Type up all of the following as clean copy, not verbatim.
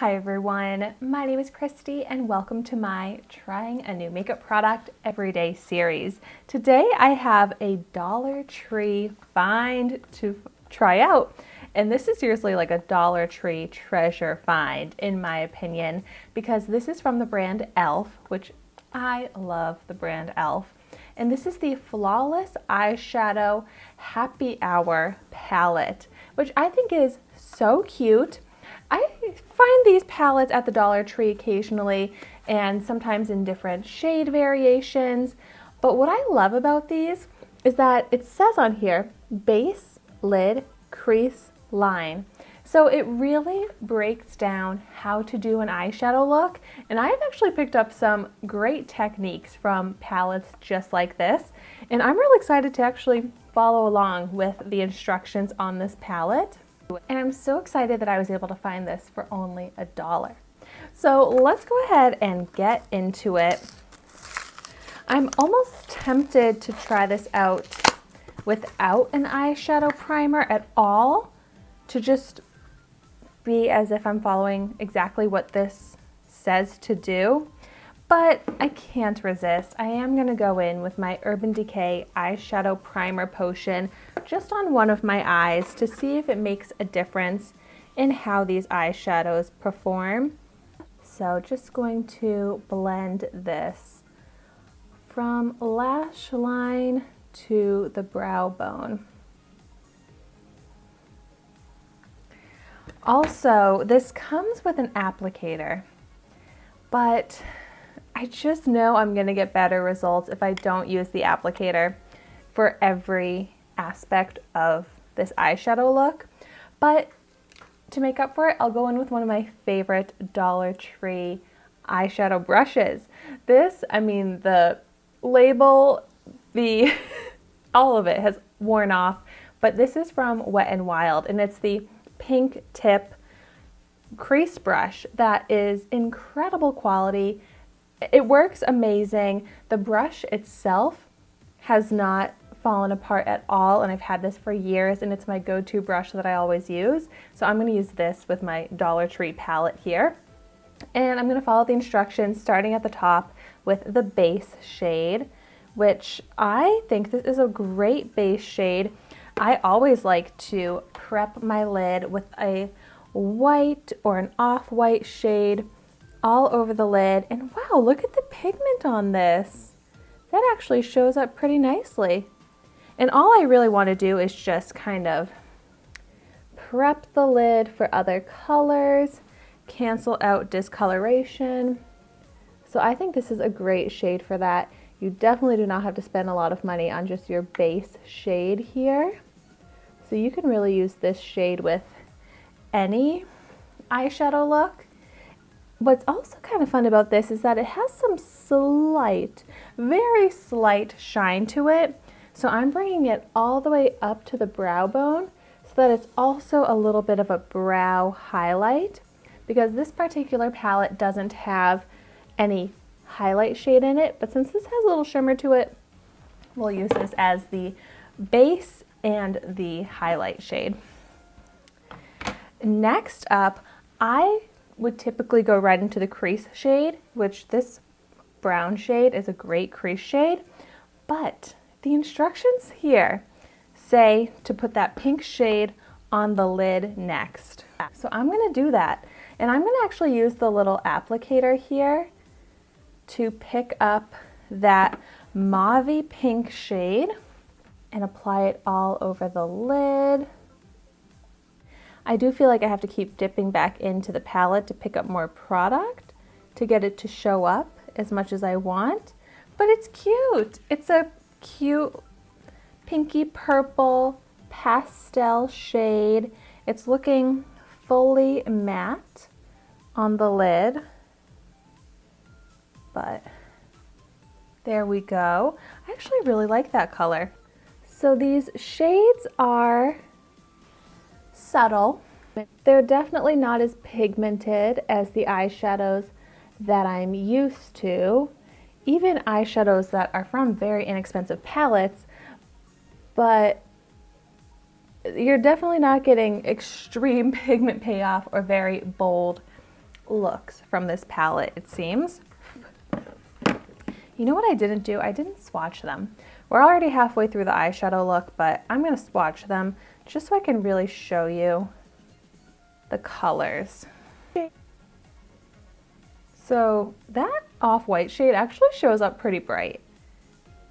Hi everyone, my name is Christy and welcome to my Trying a New Makeup Product Everyday series. Today I have a Dollar Tree find to try out, and this is seriously like a Dollar Tree treasure find in my opinion, because this is from the brand e.l.f., which I love the brand e.l.f. And this is the Flawless Eyeshadow Happy Hour Palette, which I think is so cute. I find these palettes at the Dollar Tree occasionally and sometimes in different shade variations. But what I love about these is that it says on here, base, lid, crease, line. So it really breaks down how to do an eyeshadow look. And I've actually picked up some great techniques from palettes just like this. And I'm really excited to actually follow along with the instructions on this palette. And I'm so excited that I was able to find this for only $1. So let's go ahead and get into it. I'm almost tempted to try this out without an eyeshadow primer at all, to just be as if I'm following exactly what this says to do. But I can't resist. I am going to go in with my Urban Decay eyeshadow primer potion just on one of my eyes to see if it makes a difference in how these eyeshadows perform. So just going to blend this from lash line to the brow bone. Also, this comes with an applicator, but I just know I'm going to get better results if I don't use the applicator for every aspect of this eyeshadow look. But to make up for it, I'll go in with one of my favorite Dollar Tree eyeshadow brushes. This, I mean, the label, all of it has worn off, but this is from Wet n Wild, and it's the pink tip crease brush that is incredible quality. It works amazing. The brush itself has not fallen apart at all, and I've had this for years, and it's my go-to brush that I always use. So I'm going to use this with my Dollar Tree palette here. And I'm going to follow the instructions starting at the top with the base shade, which I think this is a great base shade. I always like to prep my lid with a white or an off-white shade all over the lid. And wow, look at the pigment on this. That actually shows up pretty nicely. And all I really want to do is just kind of prep the lid for other colors, cancel out discoloration. So I think this is a great shade for that. You definitely do not have to spend a lot of money on just your base shade here. So you can really use this shade with any eyeshadow look. What's also kind of fun about this is that it has some slight, very slight shine to it. So I'm bringing it all the way up to the brow bone so that it's also a little bit of a brow highlight, because this particular palette doesn't have any highlight shade in it, but since this has a little shimmer to it, we'll use this as the base and the highlight shade. Next up, I would typically go right into the crease shade, which this brown shade is a great crease shade, but the instructions here say to put that pink shade on the lid next. So I'm going to do that, and I'm going to actually use the little applicator here to pick up that mauvey pink shade and apply it all over the lid. I do feel like I have to keep dipping back into the palette to pick up more product to get it to show up as much as I want, but it's cute. It's a cute pinky purple pastel shade. It's looking fully matte on the lid, but there we go. I actually really like that color. So these shades are subtle. They're definitely not as pigmented as the eyeshadows that I'm used to, even eyeshadows that are from very inexpensive palettes, but you're definitely not getting extreme pigment payoff or very bold looks from this palette, it seems. You know what I didn't do? I didn't swatch them. We're already halfway through the eyeshadow look, but I'm going to swatch them just so I can really show you the colors. So that off-white shade actually shows up pretty bright.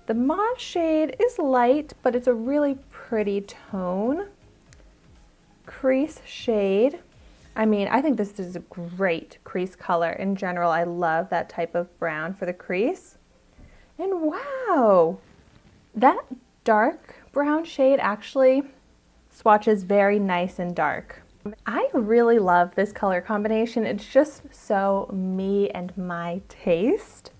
The mauve shade is light, but it's a really pretty tone. Crease shade. I mean, I think this is a great crease color. In general, I love that type of brown for the crease. And wow, that dark brown shade actually swatches very nice and dark. I really love this color combination. It's just so me and my taste.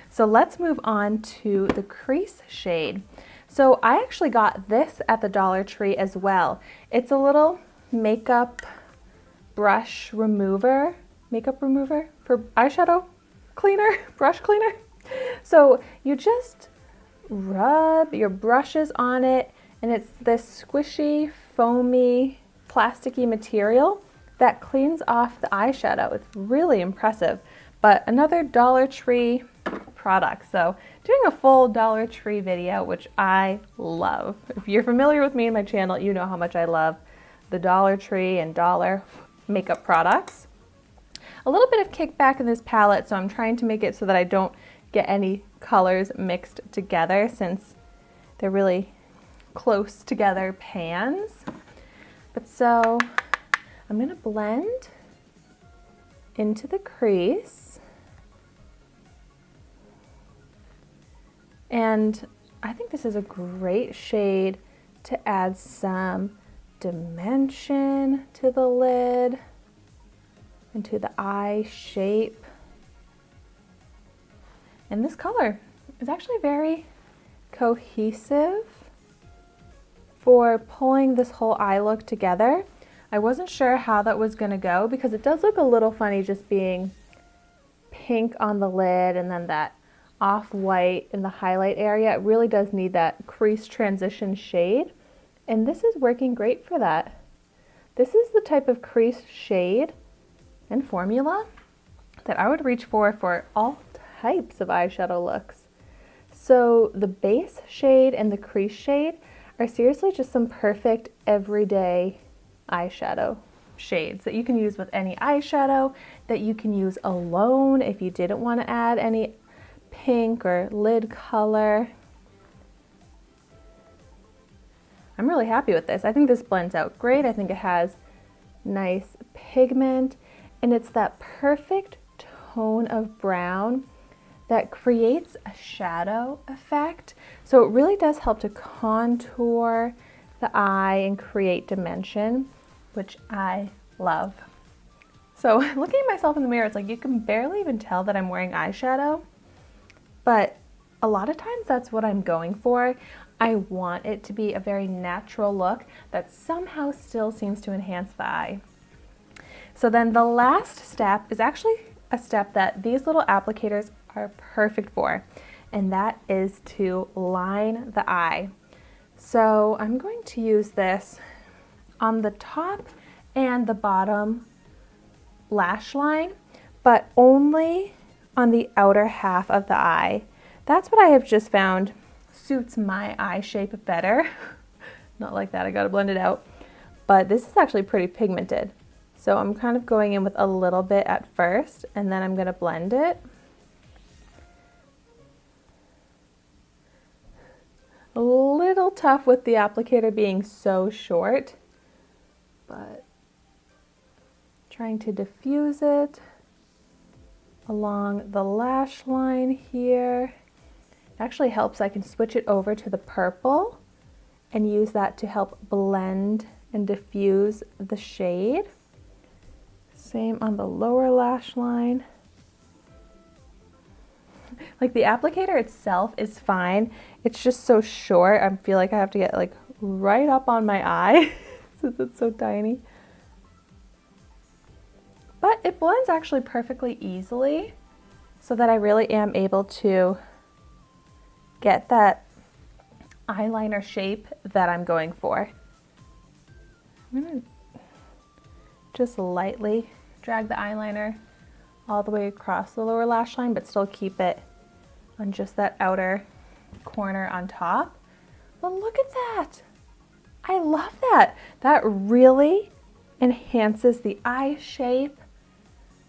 So let's move on to the crease shade. So I actually got this at the Dollar Tree as well. It's a little makeup brush remover, makeup remover for eyeshadow cleaner, brush cleaner. So you just rub your brushes on it, and it's this squishy, foamy, plasticky material that cleans off the eyeshadow. It's really impressive, but another Dollar Tree product. So doing a full Dollar Tree video, which I love. If you're familiar with me and my channel, you know how much I love the Dollar Tree and dollar makeup products. A little bit of kickback in this palette, so I'm trying to make it so that I don't get any colors mixed together since they're really close together pans. But so I'm going to blend into the crease, and I think this is a great shade to add some dimension to the lid and to the eye shape. And this color is actually very cohesive for pulling this whole eye look together. I wasn't sure how that was going to go because it does look a little funny just being pink on the lid and then that off-white in the highlight area. It really does need that crease transition shade, and this is working great for that. This is the type of crease shade and formula that I would reach for all types of eyeshadow looks. So the base shade and the crease shade are seriously just some perfect everyday eyeshadow shades that you can use with any eyeshadow, that you can use alone if you didn't want to add any pink or lid color. I'm really happy with this. I think this blends out great. I think it has nice pigment, and it's that perfect tone of brown that creates a shadow effect. So it really does help to contour the eye and create dimension, which I love. So looking at myself in the mirror, it's like you can barely even tell that I'm wearing eyeshadow, but a lot of times that's what I'm going for. I want it to be a very natural look that somehow still seems to enhance the eye. So then the last step is actually a step that these little applicators are perfect for, and that is to line the eye. So I'm going to use this on the top and the bottom lash line, but only on the outer half of the eye. That's what I have just found suits my eye shape better. Not like that, I gotta blend it out. But this is actually pretty pigmented. So I'm kind of going in with a little bit at first, and then I'm gonna blend it. A little tough with the applicator being so short, but trying to diffuse it along the lash line here. It actually helps. I can switch it over to the purple and use that to help blend and diffuse the shade. Same on the lower lash line. Like the applicator itself is fine. It's just so short. I feel like I have to get like right up on my eye since it's so tiny. But it blends actually perfectly easily so that I really am able to get that eyeliner shape that I'm going for. I'm gonna just lightly drag the eyeliner all the way across the lower lash line, but still keep it on just that outer corner on top. But look at that. I love that. That really enhances the eye shape,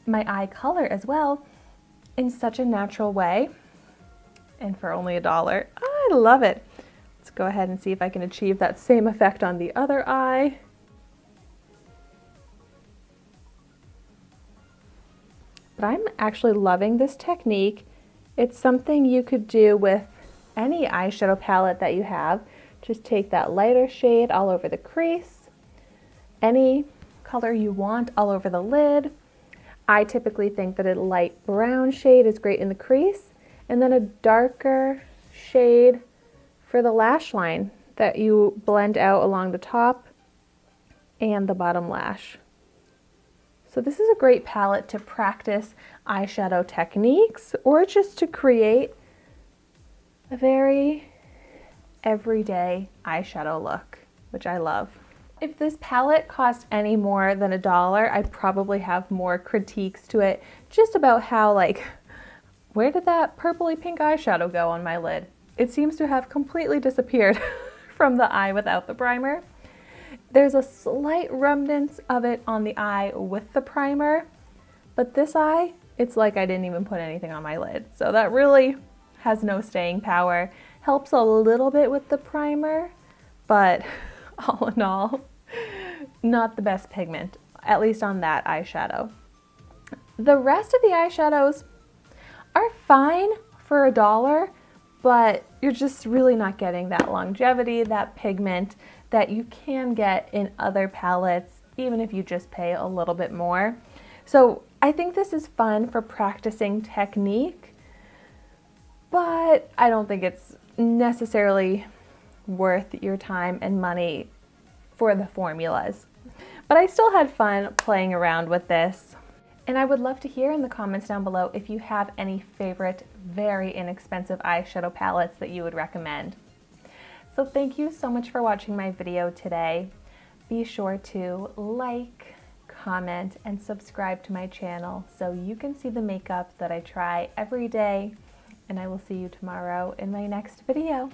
my eye color as well, in such a natural way. And for only $1, I love it. Let's go ahead and see if I can achieve that same effect on the other eye. But I'm actually loving this technique. It's something you could do with any eyeshadow palette that you have. Just take that lighter shade all over the crease, any color you want all over the lid. I typically think that a light brown shade is great in the crease, and then a darker shade for the lash line that you blend out along the top and the bottom lash. So this is a great palette to practice eyeshadow techniques or just to create a very everyday eyeshadow look, which I love. If this palette cost any more than $1, I'd probably have more critiques to it, just about how, like, where did that purpley pink eyeshadow go on my lid? It seems to have completely disappeared from the eye without the primer. There's a slight remnants of it on the eye with the primer, but this eye, it's like I didn't even put anything on my lid. So that really has no staying power. Helps a little bit with the primer, but all in all, not the best pigment, at least on that eyeshadow. The rest of the eyeshadows are fine for $1, but you're just really not getting that longevity, that pigment that you can get in other palettes, even if you just pay a little bit more. So I think this is fun for practicing technique, but I don't think it's necessarily worth your time and money for the formulas. But I still had fun playing around with this. And I would love to hear in the comments down below if you have any favorite, very inexpensive eyeshadow palettes that you would recommend. So thank you so much for watching my video today. Be sure to like, comment, and subscribe to my channel so you can see the makeup that I try every day. And I will see you tomorrow in my next video.